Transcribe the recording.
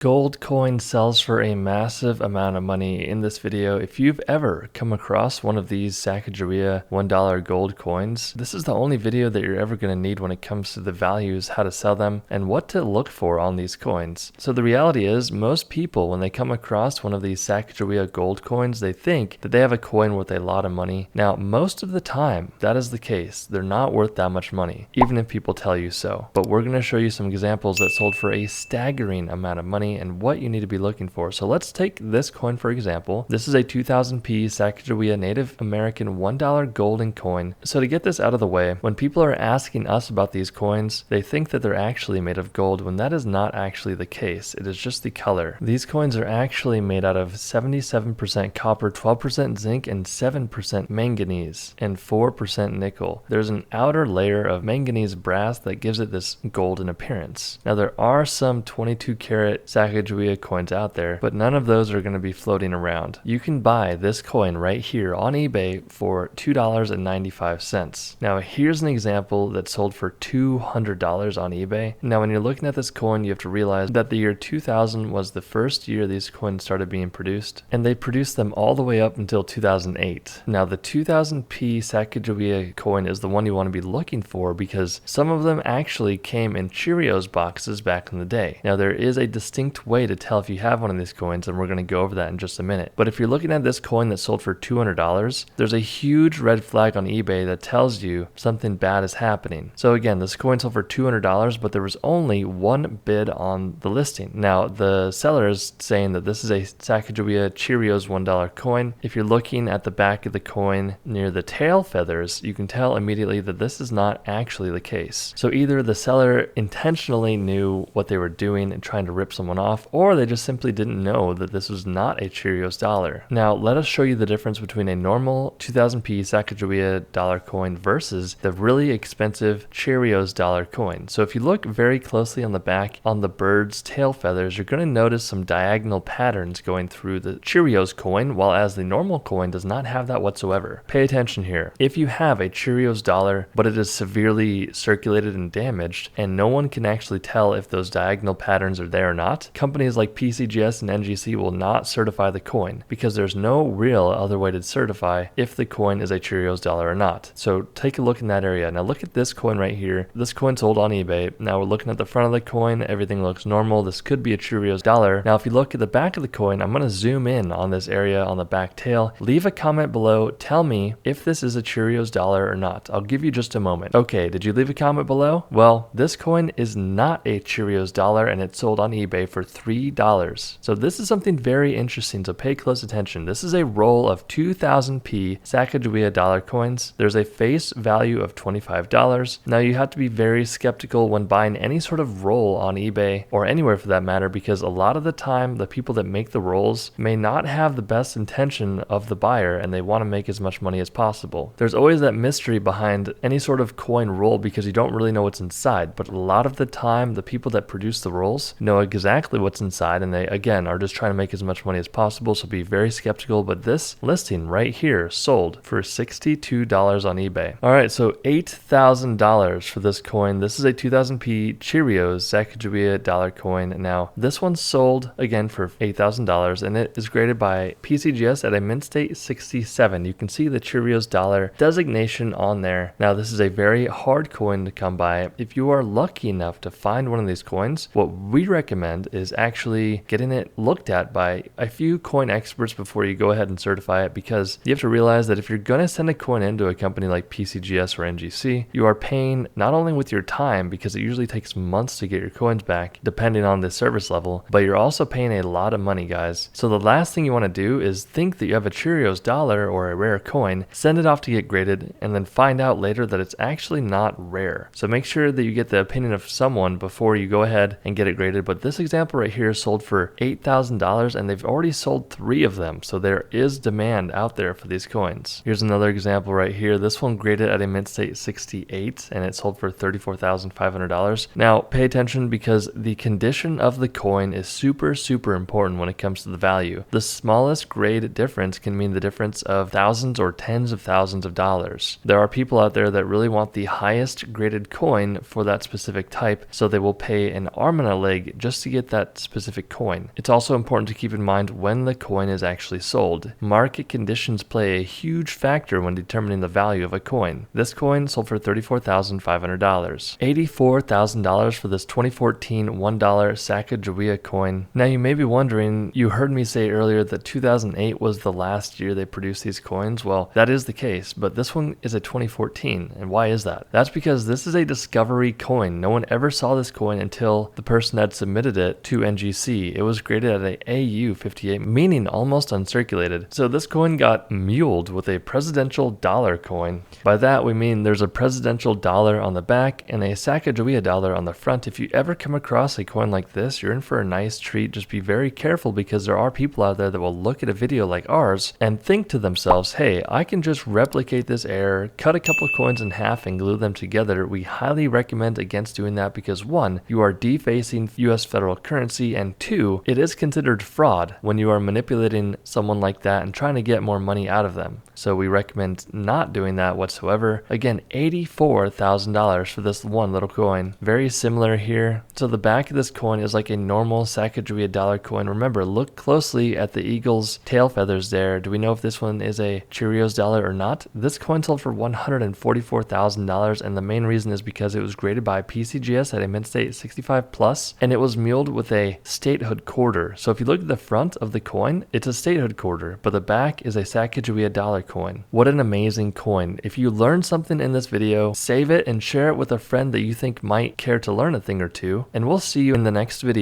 Gold coin sells for a massive amount of money. In this video, if you've ever come across one of these Sacagawea $1 gold coins, this is the only video that you're ever going to need when it comes to the values, how to sell them, and what to look for on these coins. So the reality is, most people, when they come across one of these Sacagawea gold coins, they think that they have a coin worth a lot of money. Now, most of the time, that is the case. They're not worth that much money, even if people tell you so. But we're going to show you some examples that sold for a staggering amount of money and what you need to be looking for. So let's take this coin for example. This is a 2000p Sacagawea Native American $1 golden coin. So to get this out of the way, when people are asking us about these coins, they think that they're actually made of gold when that is not actually the case. It is just the color. These coins are actually made out of 77% copper, 12% zinc, and 7% manganese, and 4% nickel. There's an outer layer of manganese brass that gives it this golden appearance. Now there are some 22 karat Sacagawea coins out there, but none of those are going to be floating around. You can buy this coin right here on eBay for $2.95. Now here's an example that sold for $200 on eBay. Now when you're looking at this coin, you have to realize that the year 2000 was the first year these coins started being produced, and they produced them all the way up until 2008. Now the 2000p Sacagawea coin is the one you want to be looking for because some of them actually came in Cheerios boxes back in the day. Now there is a distinct way to tell if you have one of these coins, and we're going to go over that in just a minute. But if you're looking at this coin that sold for $200, there's a huge red flag on eBay that tells you something bad is happening. So again, this coin sold for $200, but there was only one bid on the listing. Now the seller is saying that this is a Sacagawea Cheerios $1 coin. If you're looking at the back of the coin near the tail feathers, you can tell immediately that this is not actually the case. So either the seller intentionally knew what they were doing and trying to rip someone off, or they just simply didn't know that this was not a Cheerios dollar. Now let us show you the difference between a normal 2000p Sacagawea dollar coin versus the really expensive Cheerios dollar coin. So if you look very closely on the back on the bird's tail feathers, you're going to notice some diagonal patterns going through the Cheerios coin, while as the normal coin does not have that whatsoever. Pay attention here. If you have a Cheerios dollar but it is severely circulated and damaged and no one can actually tell if those diagonal patterns are there or not, companies like PCGS and NGC will not certify the coin because there's no real other way to certify if the coin is a Cheerios dollar or not. So take a look in that area. Now look at this coin right here. This coin sold on eBay. Now we're looking at the front of the coin. Everything looks normal. This could be a Cheerios dollar. Now if you look at the back of the coin, I'm going to zoom in on this area on the back tail. Leave a comment below. Tell me if this is a Cheerios dollar or not. I'll give you just a moment. Okay, did you leave a comment below? Well, this coin is not a Cheerios dollar and it sold on eBay for $3. So this is something very interesting, so pay close attention. This is a roll of 2000p Sacagawea dollar coins. There's a face value of $25. Now you have to be very skeptical when buying any sort of roll on eBay or anywhere for that matter, because a lot of the time the people that make the rolls may not have the best intention of the buyer and they want to make as much money as possible. There's always that mystery behind any sort of coin roll because you don't really know what's inside, but a lot of the time the people that produce the rolls know exactly what's inside, and they again are just trying to make as much money as possible, so be very skeptical. But this listing right here sold for $62 on eBay. Alright, so $8,000 for this coin. This is a 2000p Cheerios Sacagawea dollar coin. Now this one sold again for $8,000 and it is graded by PCGS at a mint state 67. You can see the Cheerios dollar designation on there. Now this is a very hard coin to come by. If you are lucky enough to find one of these coins, what we recommend is actually getting it looked at by a few coin experts before you go ahead and certify it, because you have to realize that if you're going to send a coin into a company like PCGS or NGC, you are paying not only with your time, because it usually takes months to get your coins back depending on the service level, but you're also paying a lot of money, guys. So the last thing you want to do is think that you have a Cheerios dollar or a rare coin, send it off to get graded, and then find out later that it's actually not rare. So make sure that you get the opinion of someone before you go ahead and get it graded. But this example right here sold for $8,000 and they've already sold 3 of them, so there is demand out there for these coins. Here's another example right here. This one graded at a mint state 68 and it sold for $34,500. Now pay attention because the condition of the coin is super important when it comes to the value. The smallest grade difference can mean the difference of thousands or tens of thousands of dollars. There are people out there that really want the highest graded coin for that specific type, so they will pay an arm and a leg just to get that specific coin. It's also important to keep in mind when the coin is actually sold. Market conditions play a huge factor when determining the value of a coin. This coin sold for $34,500. $84,000 for this 2014 $1 Sacagawea coin. Now you may be wondering, you heard me say earlier that 2008 was the last year they produced these coins. Well, that is the case, but this one is a 2014. And why is that? That's because this is a discovery coin. No one ever saw this coin until the person had submitted it to NGC. It was graded at a AU58, meaning almost uncirculated. So this coin got muled with a presidential dollar coin. By that we mean there's a presidential dollar on the back and a Sacagawea dollar on the front. If you ever come across a coin like this, you're in for a nice treat. Just be very careful, because there are people out there that will look at a video like ours and think to themselves, hey, I can just replicate this error, cut a couple of coins in half and glue them together. We highly recommend against doing that because 1, you are defacing US federal currency, and 2, it is considered fraud when you are manipulating someone like that and trying to get more money out of them. So we recommend not doing that whatsoever. Again, $84,000 for this one little coin. Very similar here. So the back of this coin is like a normal Sacagawea dollar coin. Remember, look closely at the eagle's tail feathers there. Do we know if this one is a Cheerios dollar or not? This coin sold for $144,000, and the main reason is because it was graded by PCGS at a Mint State 65 plus, and it was muled with a statehood quarter. So if you look at the front of the coin, it's a statehood quarter, but the back is a Sacagawea dollar coin. What an amazing coin. If you learned something in this video, save it and share it with a friend that you think might care to learn a thing or two, and we'll see you in the next video.